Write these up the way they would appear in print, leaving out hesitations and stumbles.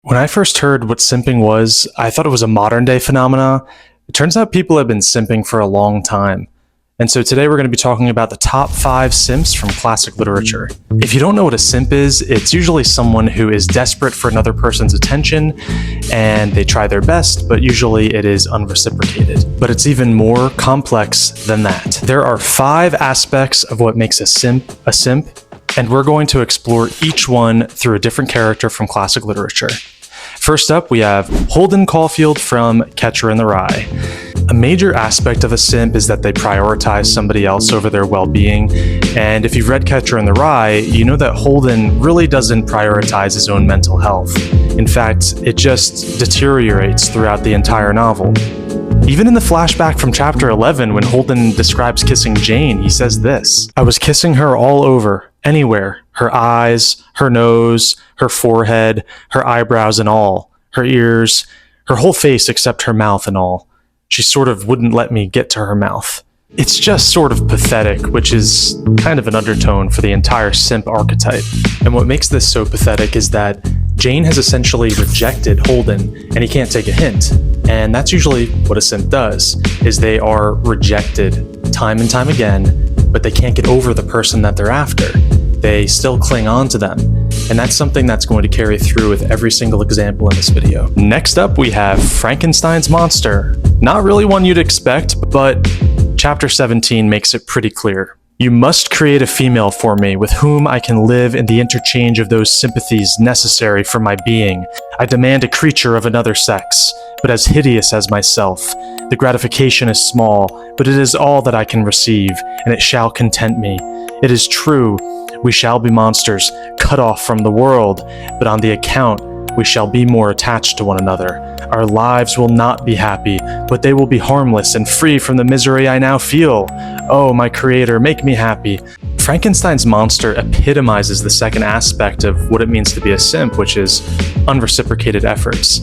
When I first heard what simping was, I thought it was a modern day phenomena. It turns out people have been simping for a long time. And so today we're going to be talking about the top 5 simps from classic literature. If you don't know what a simp is, it's usually someone who is desperate for another person's attention and they try their best, but usually it is unreciprocated. But it's even more complex than that. There are 5 aspects of what makes a simp, and we're going to explore each one through a different character from classic literature. First up, we have Holden Caulfield from Catcher in the Rye. A major aspect of a simp is that they prioritize somebody else over their well-being, and if you've read Catcher in the Rye, you know that Holden really doesn't prioritize his own mental health. In fact, it just deteriorates throughout the entire novel. Even in the flashback from chapter 11, when Holden describes kissing Jane, he says this: "I was kissing her all over, anywhere, her eyes, her nose, her forehead, her eyebrows and all, her ears, her whole face except her mouth and all. She sort of wouldn't let me get to her mouth." It's just sort of pathetic, which is kind of an undertone for the entire simp archetype. And what makes this so pathetic is that Jane has essentially rejected Holden, and he can't take a hint. And that's usually what a simp does, is they are rejected time and time again, but they can't get over the person that they're after. They still cling on to them. And that's something that's going to carry through with every single example in this video. Next up, we have Frankenstein's monster. Not really one you'd expect, but chapter 17 makes it pretty clear. "You must create a female for me with whom I can live in the interchange of those sympathies necessary for my being. I demand a creature of another sex, but as hideous as myself. The gratification is small, but it is all that I can receive, and it shall content me. It is true, we shall be monsters, cut off from the world, but on the account we shall be more attached to one another. Our lives will not be happy, but they will be harmless and free from the misery I now feel. Oh, my creator, make me happy." Frankenstein's monster epitomizes the second aspect of what it means to be a simp, which is unreciprocated efforts.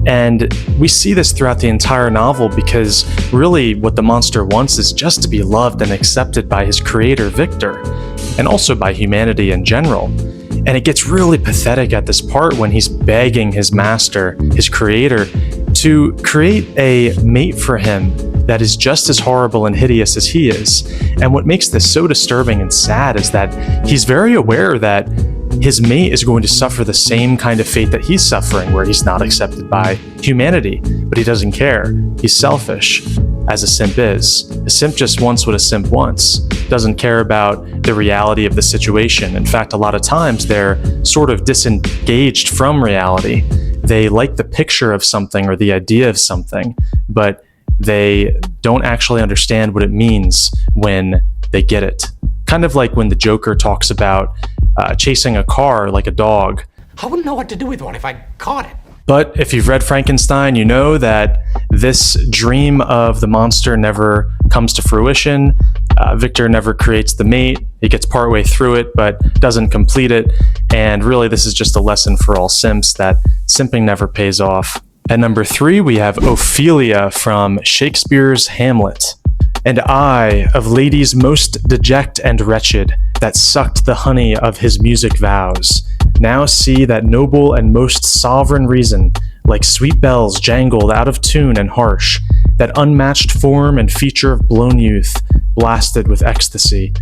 And we see this throughout the entire novel because really what the monster wants is just to be loved and accepted by his creator, Victor, and also by humanity in general. And it gets really pathetic at this part when he's begging his master, his creator, to create a mate for him that is just as horrible and hideous as he is. And what makes this so disturbing and sad is that he's very aware that his mate is going to suffer the same kind of fate that he's suffering, where he's not accepted by humanity, but he doesn't care. He's selfish, as a simp is. A simp just wants what a simp wants, doesn't care about the reality of the situation. In fact, a lot of times they're sort of disengaged from reality. They like the picture of something or the idea of something, but they don't actually understand what it means when they get it. Kind of like when the Joker talks about chasing a car like a dog. "I wouldn't know what to do with one if I caught it." But if you've read Frankenstein, you know that this dream of the monster never comes to fruition. Victor never creates the mate. He gets partway through it, but doesn't complete it. And really, this is just a lesson for all simps that simping never pays off. At number 3, we have Ophelia from Shakespeare's Hamlet. "And I, of ladies most deject and wretched, that sucked the honey of his music vows, now see that noble and most sovereign reason, like sweet bells jangled out of tune and harsh, that unmatched form and feature of blown youth, blasted with ecstasy.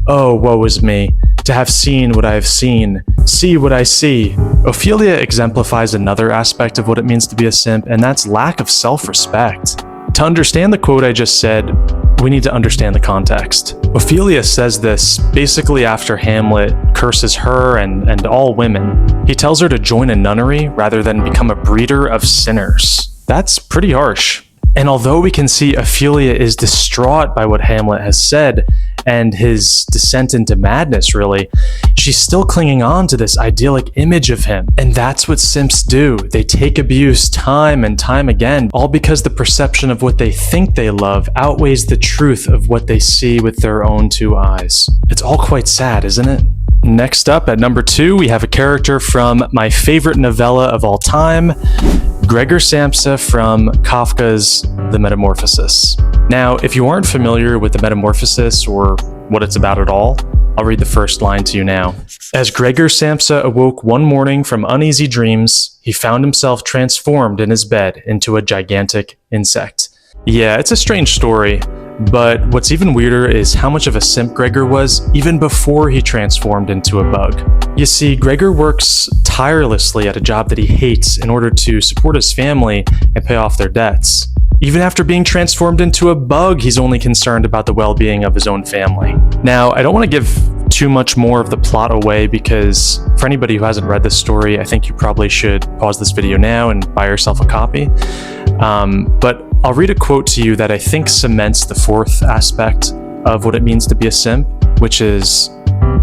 Oh, woe is me, to have seen what I have seen, see what I see." Ophelia exemplifies another aspect of what it means to be a simp, and that's lack of self-respect. To understand the quote I just said, we need to understand the context. Ophelia says this basically after Hamlet curses her and all women. He tells her to join a nunnery rather than become a breeder of sinners. That's pretty harsh. And although we can see Ophelia is distraught by what Hamlet has said and his descent into madness, really, she's still clinging on to this idyllic image of him. And that's what simps do. They take abuse time and time again, all because the perception of what they think they love outweighs the truth of what they see with their own 2 eyes. It's all quite sad, isn't it? Next up, at number 2, we have a character from my favorite novella of all time, Gregor Samsa from Kafka's The Metamorphosis. Now, if you aren't familiar with The Metamorphosis or what it's about at all, I'll read the first line to you now. As Gregor Samsa awoke one morning from uneasy dreams, he found himself transformed in his bed into a gigantic insect. Yeah, it's a strange story, but what's even weirder is how much of a simp Gregor was even before he transformed into a bug. You see, Gregor works tirelessly at a job that he hates in order to support his family and pay off their debts. Even after being transformed into a bug, he's only concerned about the well-being of his own family. Now, I don't want to give too much more of the plot away because for anybody who hasn't read this story, I think you probably should pause this video now and buy yourself a copy. But I'll read a quote to you that I think cements the fourth aspect of what it means to be a simp, which is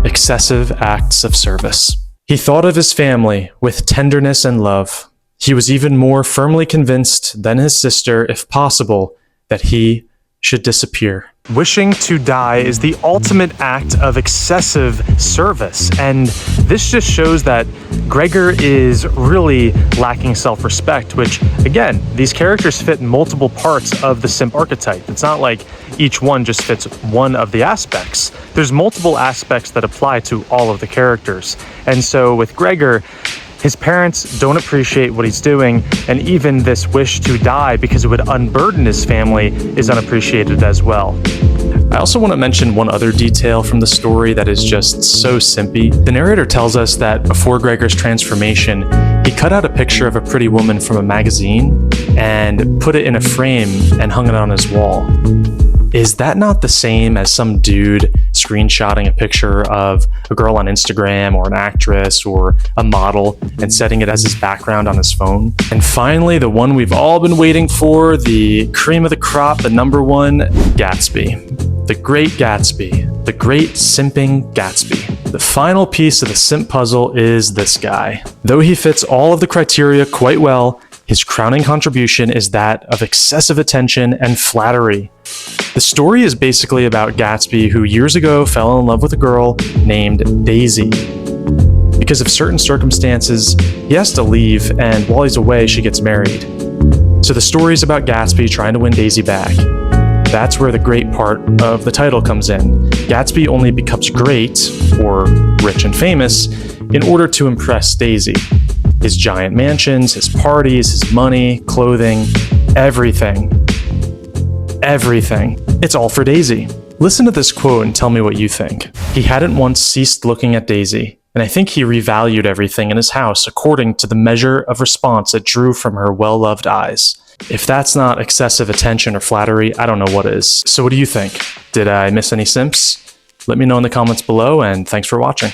excessive acts of service. He thought of his family with tenderness and love. He was even more firmly convinced than his sister, if possible, that he should disappear. Wishing to die is the ultimate act of excessive service, and this just shows that Gregor is really lacking self-respect, which, again, these characters fit multiple parts of the simp archetype. It's not like each one just fits one of the aspects. There's multiple aspects that apply to all of the characters, and so with Gregor, his parents don't appreciate what he's doing, and even this wish to die because it would unburden his family is unappreciated as well. I also want to mention one other detail from the story that is just so simpy. The narrator tells us that before Gregor's transformation, he cut out a picture of a pretty woman from a magazine and put it in a frame and hung it on his wall. Is that not the same as some dude screenshotting a picture of a girl on Instagram or an actress or a model and setting it as his background on his phone? And finally, the one we've all been waiting for, the cream of the crop, the number one, Gatsby. The Great Gatsby. The Great Simping Gatsby. The final piece of the simp puzzle is this guy. Though he fits all of the criteria quite well, his crowning contribution is that of excessive attention and flattery. The story is basically about Gatsby, who years ago fell in love with a girl named Daisy. Because of certain circumstances, he has to leave, and while he's away, she gets married. So the story is about Gatsby trying to win Daisy back. That's where the great part of the title comes in. Gatsby only becomes great, or rich and famous, in order to impress Daisy. His giant mansions, his parties, his money, clothing, everything. Everything. It's all for Daisy. Listen to this quote and tell me what you think. He hadn't once ceased looking at Daisy, and I think he revalued everything in his house according to the measure of response it drew from her well-loved eyes. If that's not excessive attention or flattery, I don't know what is. So what do you think? Did I miss any simps? Let me know in the comments below, and thanks for watching.